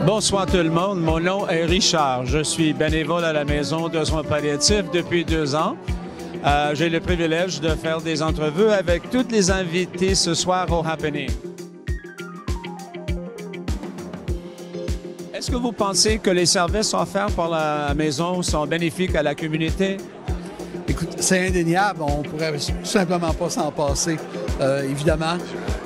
Bonsoir tout le monde, mon nom est Richard. Je suis bénévole à la Maison de soins palliatifs depuis 2 ans. J'ai le privilège de faire des entrevues avec tous les invités ce soir au Happening. Est-ce que vous pensez que les services offerts par la Maison sont bénéfiques à la communauté? Écoute, c'est indéniable. On pourrait simplement pas s'en passer, évidemment.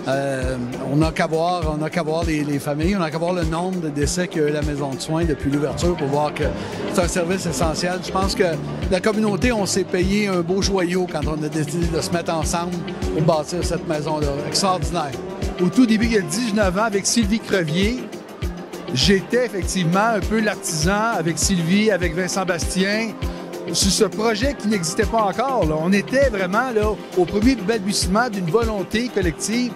On n'a qu'à voir les familles, on n'a qu'à voir le nombre de décès qu'a eu la maison de soins depuis l'ouverture pour voir que c'est un service essentiel. Je pense que la communauté, on s'est payé un beau joyau quand on a décidé de se mettre ensemble pour bâtir cette maison-là. Extraordinaire. Au tout début, il y a 19 ans, avec Sylvie Crevier, j'étais effectivement un peu l'artisan avec Sylvie, avec Vincent Bastien, sur ce projet qui n'existait pas encore. Là. On était vraiment là, au premier balbutiement d'une volonté collective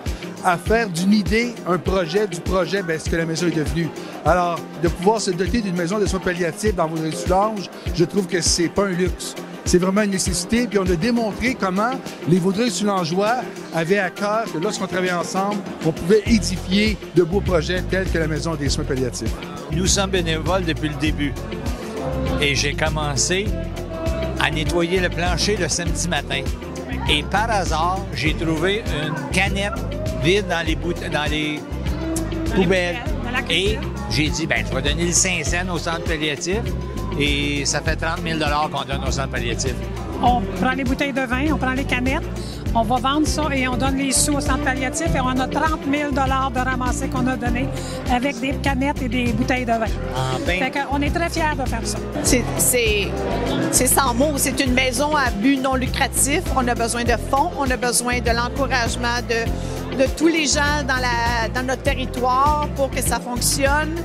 à faire d'une idée un projet, du projet, bien, ce que la maison est devenue. Alors, de pouvoir se doter d'une maison de soins palliatifs dans Vaudreuil-Soulanges, je trouve que c'est pas un luxe. C'est vraiment une nécessité. Puis on a démontré comment les Vaudreuil-Soulangeois avaient à cœur que lorsqu'on travaillait ensemble, on pouvait édifier de beaux projets tels que la maison des soins palliatifs. Nous sommes bénévoles depuis le début. Et j'ai commencé à nettoyer le plancher le samedi matin. Et par hasard, j'ai trouvé une canette vide dans les poubelles. Et j'ai dit, bien, je vais donner le 5 cents au centre palliatif. Et ça fait 30 000 $ qu'on donne au centre palliatif. On prend les bouteilles de vin, on prend les canettes, on va vendre ça et on donne les sous au centre palliatif et on a 30 000 $ de ramassés qu'on a donnés avec des canettes et des bouteilles de vin. Fait qu'on est très fiers de faire ça. C'est sans mots. C'est une maison à but non lucratif. On a besoin de fonds, on a besoin de l'encouragement de tous les gens dans notre territoire pour que ça fonctionne,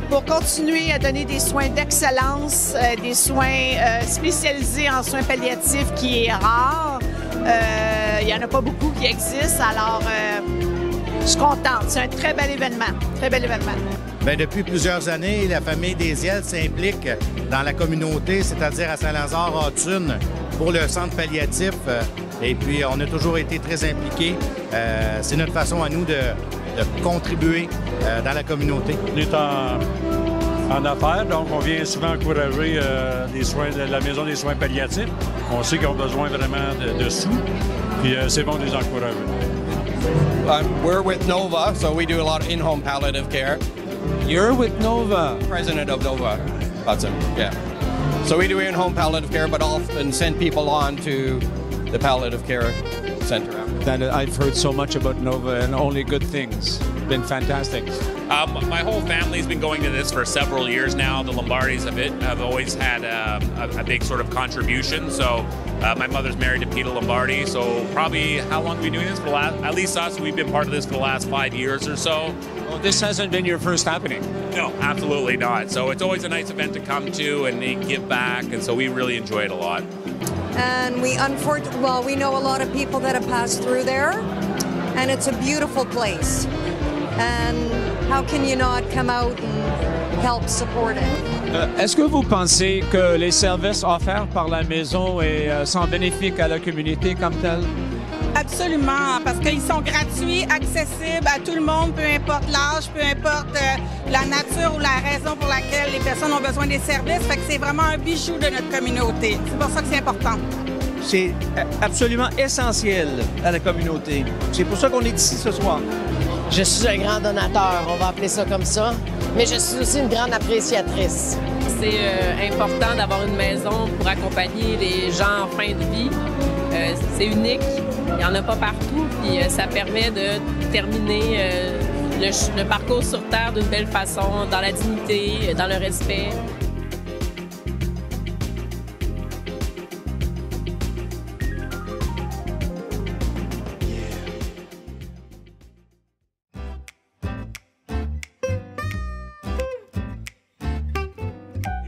pour continuer à donner des soins d'excellence, des soins spécialisés en soins palliatifs qui est rare. Il n'y en a pas beaucoup qui existent, alors je suis contente. C'est un très bel événement, très bel événement. Bien, depuis plusieurs années, la famille Desiel s'implique dans la communauté, c'est-à-dire à Saint-Lazare-Hawthun, pour le centre palliatif. Et puis, on a toujours été très impliqués. C'est notre façon à nous de contribuer dans la communauté. On est en affaires, donc on vient souvent encourager la Maison des soins palliatifs. On sait qu'ils ont besoin vraiment de sous, puis c'est bon de les encourager. We're with Nova, so we do a lot of in-home palliative care. You're with Nova? President of Nova, Hudson, yeah. So we do in-home palliative care, but often send people on to the palliative care center. I've heard so much about Nova and only good things. Been fantastic. My whole family's been going to this for several years now. The Lombardis have always had a big sort of contribution. So my mother's married to Peter Lombardi. So probably how long have we been doing this for? At least us, we've been part of this for the last 5 years or so. Well, this hasn't been your first happening. No, absolutely not. So it's always a nice event to come to and give back. And so we really enjoy it a lot. And we know a lot of people that have passed through there, and it's a beautiful place. And how can you not come out and help support it? Est-ce que vous pensez que les services offerts par la maison sont bénéfiques à la communauté comme telle? Absolument, parce qu'ils sont gratuits, accessibles à tout le monde, peu importe l'âge, peu importe la nature ou la raison pour laquelle les personnes ont besoin des services. Fait que c'est vraiment un bijou de notre communauté. C'est pour ça que c'est important. C'est absolument essentiel à la communauté. C'est pour ça qu'on est ici ce soir. Je suis un grand donateur, on va appeler ça comme ça, mais je suis aussi une grande appréciatrice. C'est important d'avoir une maison pour accompagner les gens en fin de vie. C'est unique. Il n'y en a pas partout, puis ça permet de terminer le parcours sur Terre d'une belle façon, dans la dignité, dans le respect.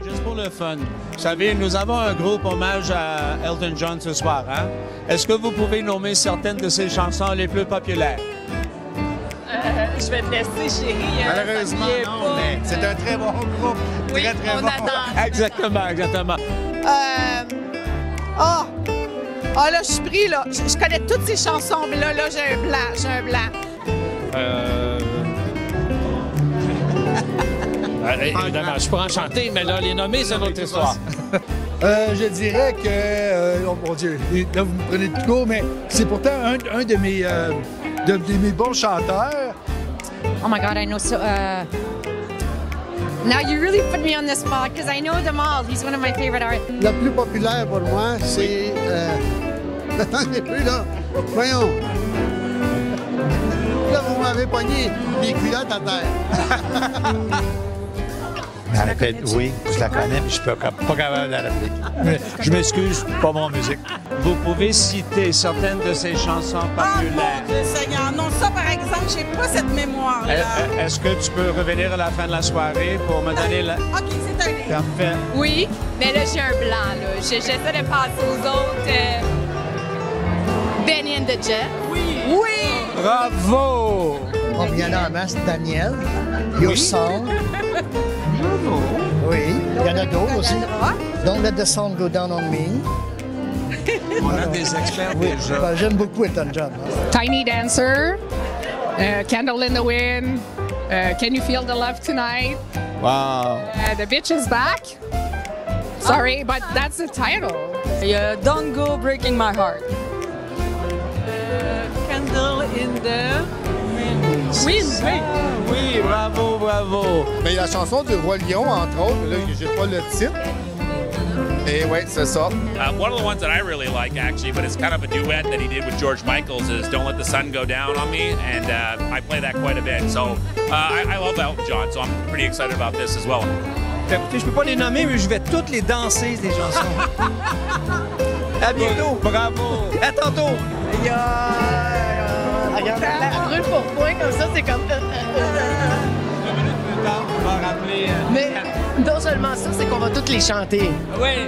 Juste pour le fun, vous savez, nous avons un groupe hommage à Elton John ce soir. Hein? Est-ce que vous pouvez nommer certaines de ses chansons les plus populaires? Je vais te laisser, chérie. Malheureusement, non, mais c'est un très bon groupe. Oui, très, très on bon. attend. Exactement. Là, je suis pris, là. Je connais toutes ces chansons, mais là, j'ai un blanc. Évidemment, je pourrais en chanter, mais là, les nommer, c'est une autre histoire. Je dirais que... oh mon Dieu, là, vous me prenez de court, mais c'est pourtant un de mes bons chanteurs. Oh my God, I know so... Now you really put me on the spot because I know them all. He's one of my favorite artists. Le plus populaire pour moi, c'est... Attendez plus, là. Voyons. Là, vous m'avez pogné les culottes à terre. Elle répète, oui, je la connais, mais je suis pas capable de la rappeler. Je m'excuse, pas mon musique. Vous pouvez citer certaines de ses chansons populaires. Oh mon Dieu Seigneur, non, ça par exemple, j'ai pas cette mémoire-là. Est-ce que tu peux revenir à la fin de la soirée pour me donner la... OK, c'est un... Parfait. Oui, mais là, j'ai un blanc, là. J'essaie de passer aux autres. Benny and the Jet. Oui! Oui! Bravo! Il y en a en masse, Daniel, Your Song. Bravo! Oui, il y en a d'autres aussi. Don't Let the Sun Go Down on Me. On a des experts oui, déjà. J'aime beaucoup Elton John. Tiny Dancer, Candle in the Wind, Can You Feel the Love Tonight? Wow. The Bitch is Back. Sorry, but that's the title. Don't Go Breaking My Heart. Candle in the Wind. Oui, oui, bravo, bravo. Mais la chanson du Roi Lion, entre autres, là, j'ai pas le titre. Et ouais, c'est ça. One of the ones that I really like, actually, but it's kind of a duet that he did with George Michaels, is Don't Let the Sun Go Down on Me, and I play that quite a bit. So I love Elton John, so I'm pretty excited about this as well. Écoutez, je peux pas les nommer, mais je vais toutes les danser, ces chansons. À bientôt. Bravo. À tantôt. Regarde, la brûle pour point, comme ça, c'est comme... 2 minutes plus tard, on va rappeler... Mais non seulement ça, c'est qu'on va toutes les chanter. Oui,